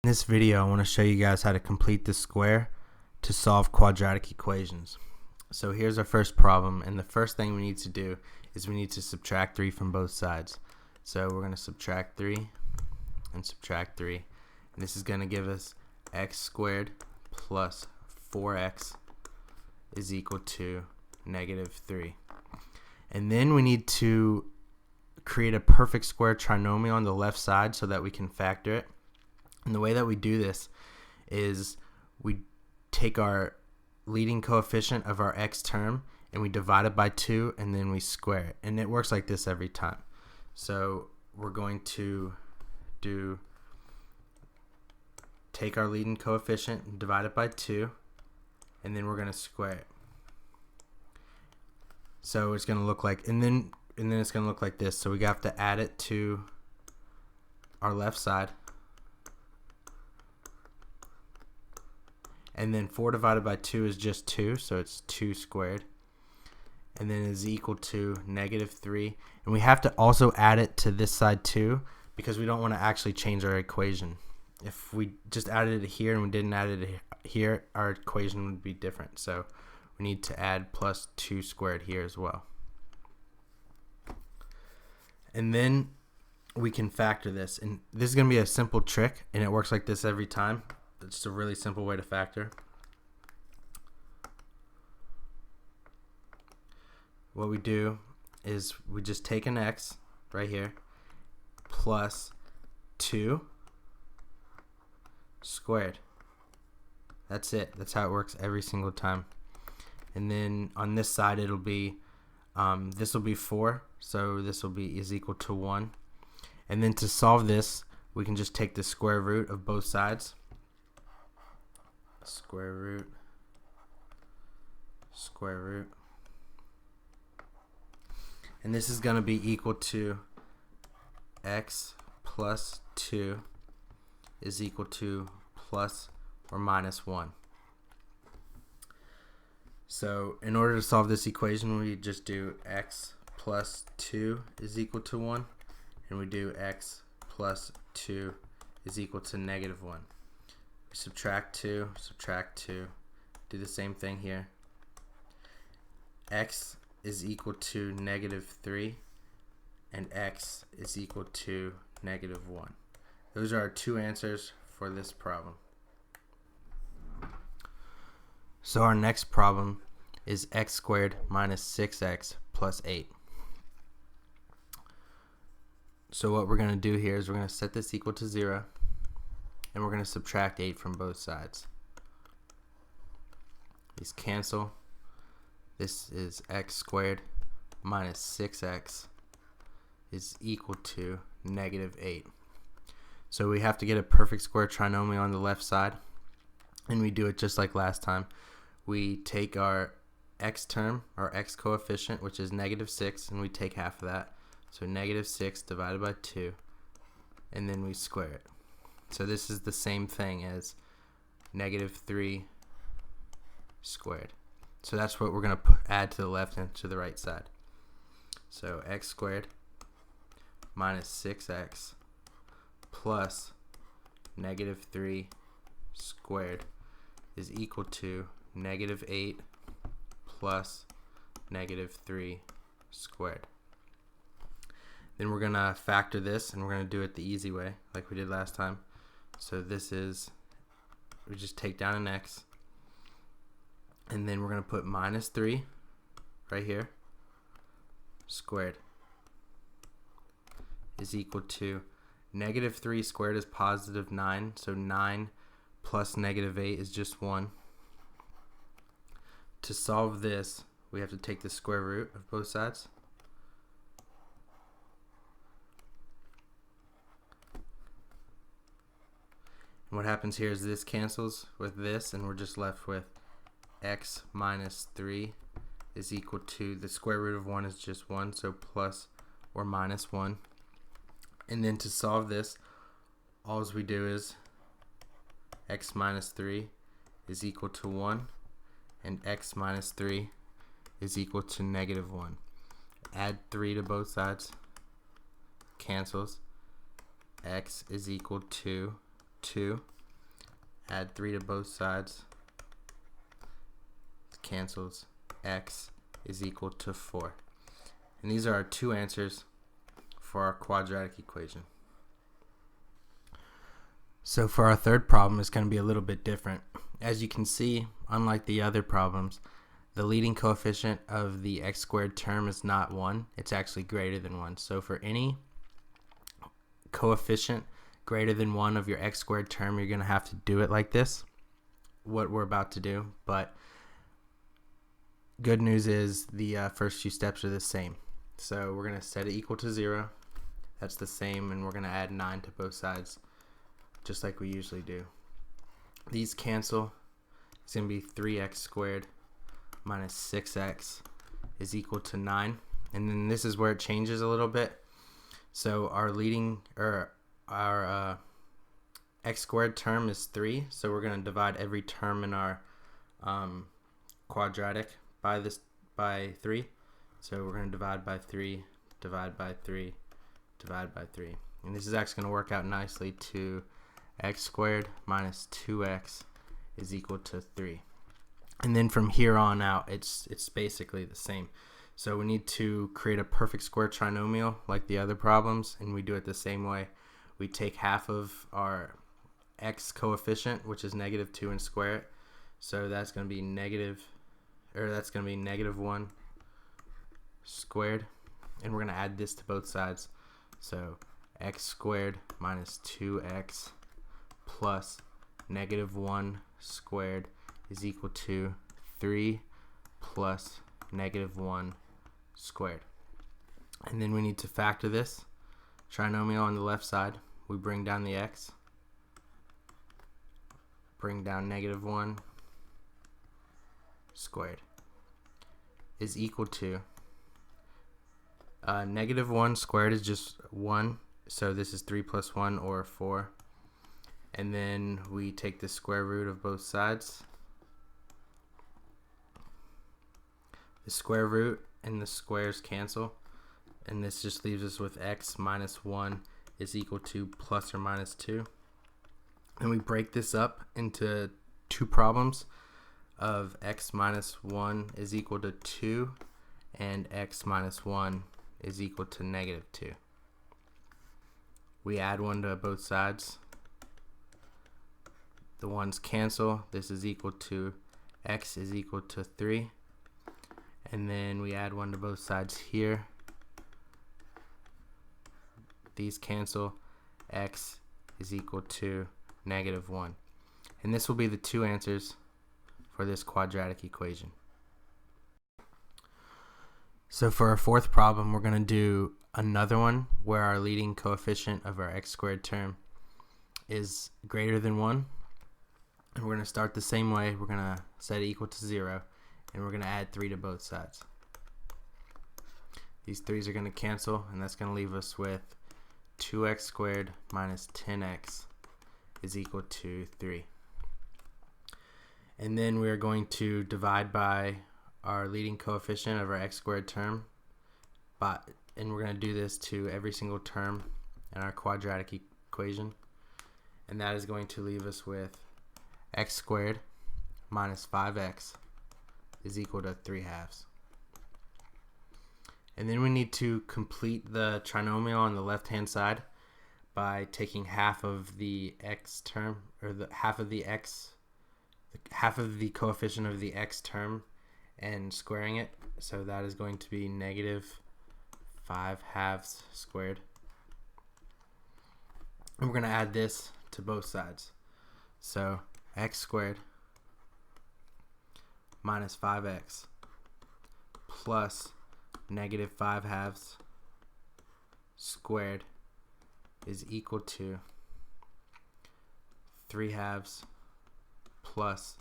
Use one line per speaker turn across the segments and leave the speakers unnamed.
In this video, I want to show you guys how to complete the square to solve quadratic equations. So here's our first problem, and the first thing we need to do is we need to subtract 3 from both sides. So we're going to subtract 3 and subtract 3, and this is going to give us x squared plus 4x is equal to -3. And then we need to create a perfect square trinomial on the left side so that we can factor it. And the way that we do this is we take our leading coefficient of our x term and we divide it by 2 and then we square it. And it works like this every time. So we're going to take our leading coefficient and divide it by 2 and then we're going to square it. So it's going to look like, and then it's going to look like this. So we have to add it to our left side. And then 4 divided by 2 is just 2, so it's 2 squared. And then is equal to -3. And we have to also add it to this side too, because we don't want to actually change our equation. If we just added it here and we didn't add it here, our equation would be different. So we need to add plus 2 squared here as well. And then we can factor this. And this is going to be a simple trick, and it works like this every time. It's a really simple way to factor. What we do is we just take an x right here plus 2 squared. That's it. That's how it works every single time. And then on this side it'll be this will be 4, so this will be is equal to 1. And then to solve this, we can just take the square root of both sides. Square root, and this is going to be equal to x plus 2 is equal to plus or minus 1. So in order to solve this equation, we just do x plus 2 is equal to 1, and we do x plus 2 is equal to -1. Subtract 2, do the same thing here. X is equal to -3 and x is equal to -1. Those are our two answers for this problem. So our next problem is x squared minus 6x plus 8. So what we're going to do here is we're going to set this equal to 0. And we're going to subtract 8 from both sides. These cancel. This is x squared minus 6x is equal to -8. So we have to get a perfect square trinomial on the left side. And we do it just like last time. We take our x term, our x coefficient, which is -6, and we take half of that. So -6 divided by 2. And then we square it. So this is the same thing as -3 squared. So that's what we're going to add to the left and to the right side. So x squared minus 6x plus -3 squared is equal to -8 plus -3 squared. Then we're going to factor this, and we're going to do it the easy way like we did last time. So this is, we just take down an x, and then we're going to put -3 right here, squared is equal to -3 squared is +9, so 9 plus -8 is just 1. To solve this, we have to take the square root of both sides. What happens here is this cancels with this, and we're just left with x minus 3 is equal to, the square root of 1 is just 1, so plus or minus 1. And then to solve this, all we do is x minus 3 is equal to 1, and x minus 3 is equal to -1. Add 3 to both sides, cancels, x is equal to 2 add 3 to both sides, cancels, x is equal to 4. And these are our two answers for our quadratic equation. So for our third problem, it's going to be a little bit different. As you can see, unlike the other problems, the leading coefficient of the x squared term is not 1. It's actually greater than 1. So for any coefficient greater than 1 of your x squared term, you're going to have to do it like this, what we're about to do. But good news is the first few steps are the same. So we're going to set it equal to 0. That's the same, and we're going to add 9 to both sides, just like we usually do. These cancel. It's going to be 3x squared minus 6x is equal to 9. And then this is where it changes a little bit. So our x squared term is 3. So we're going to divide every term in our quadratic by 3. So we're going to divide by 3, divide by 3, divide by 3. And this is actually going to work out nicely to x squared minus 2x is equal to 3. And then from here on out, it's basically the same. So we need to create a perfect square trinomial like the other problems, and we do it the same way. We take half of our x coefficient, which is -2, and square it. So that's going to be -1 squared, and we're going to add this to both sides. So x squared minus 2x plus -1 squared is equal to 3 plus -1 squared. And then we need to factor this trinomial on the left side. We bring down the x, bring down -1 squared is equal to -1 squared is just 1, so this is 3 plus 1 or 4. And then we take the square root of both sides. The square root and the squares cancel, and this just leaves us with x minus 1 is equal to plus or minus 2. And we break this up into two problems of x minus 1 is equal to 2 and x minus 1 is equal to -2. We add 1 to both sides. The ones cancel. This is equal to x is equal to 3. And then we add 1 to both sides here. These cancel. X is equal to -1. And this will be the two answers for this quadratic equation. So for our fourth problem, we're going to do another one where our leading coefficient of our x squared term is greater than 1. And we're going to start the same way. We're going to set it equal to 0, and we're going to add 3 to both sides. These 3's are going to cancel, and that's going to leave us with 2x squared minus 10x is equal to 3. And then we're going to divide by our leading coefficient of our x squared term, and we're going to do this to every single term in our quadratic equation, and that is going to leave us with x squared minus 5x is equal to 3/2. And then we need to complete the trinomial on the left hand side by taking half of the x term, or half of the coefficient of the x term, and squaring it. So that is going to be -5/2 squared. And we're going to add this to both sides. So x squared minus 5x plus -5/2 squared is equal to 3/2 plus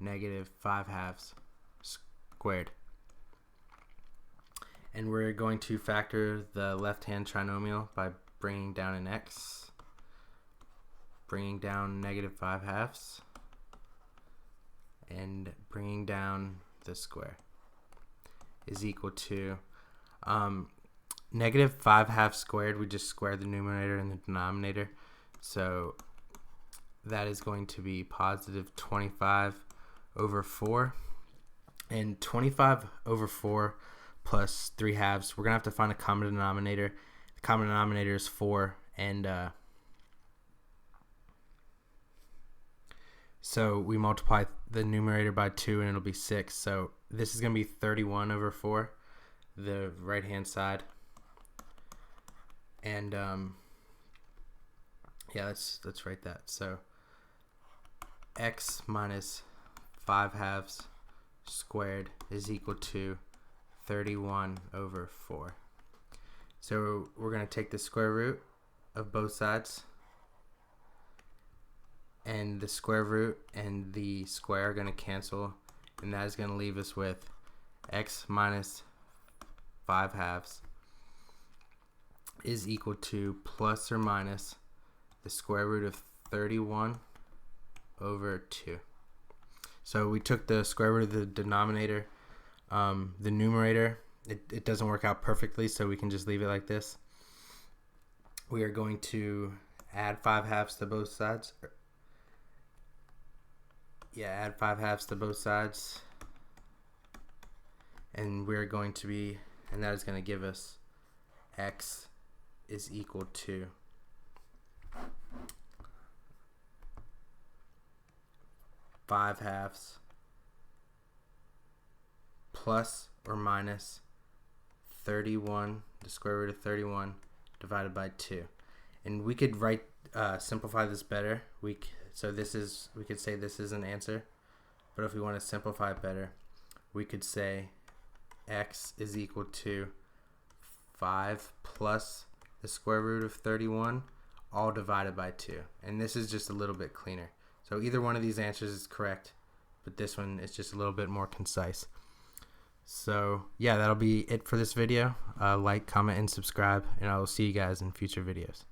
-5/2 squared. And we're going to factor the left-hand trinomial by bringing down an x, bringing down -5/2, and bringing down the square is equal to -5/2 squared. We just square the numerator and the denominator. So that is going to be positive 25 over 4. And 25 over 4 plus 3 halves, we're going to have to find a common denominator. The common denominator is 4, and so we multiply the numerator by 2 and it'll be 6. So this is going to be 31 over 4, the right hand side. And yeah, let's write that. So x minus 5 halves squared is equal to 31 over 4. So we're going to take the square root of both sides, and the square root and the square are going to cancel, and that is going to leave us with x minus 5 halves is equal to plus or minus the square root of 31 over 2. So we took the square root of the denominator. The numerator, it doesn't work out perfectly, so we can just leave it like this. We are going to add 5 halves to both sides. Yeah, add 5 halves to both sides. And we're going to be, and that is going to give us x is equal to 5 halves plus or minus 31, the square root of 31 divided by 2. And we could write, simplify this better. We could say this is an answer, but if we want to simplify it better, we could say x is equal to 5 plus the square root of 31 all divided by 2. And this is just a little bit cleaner. So either one of these answers is correct, but this one is just a little bit more concise. So yeah, that'll be it for this video. Like, comment, and subscribe, and I will see you guys in future videos.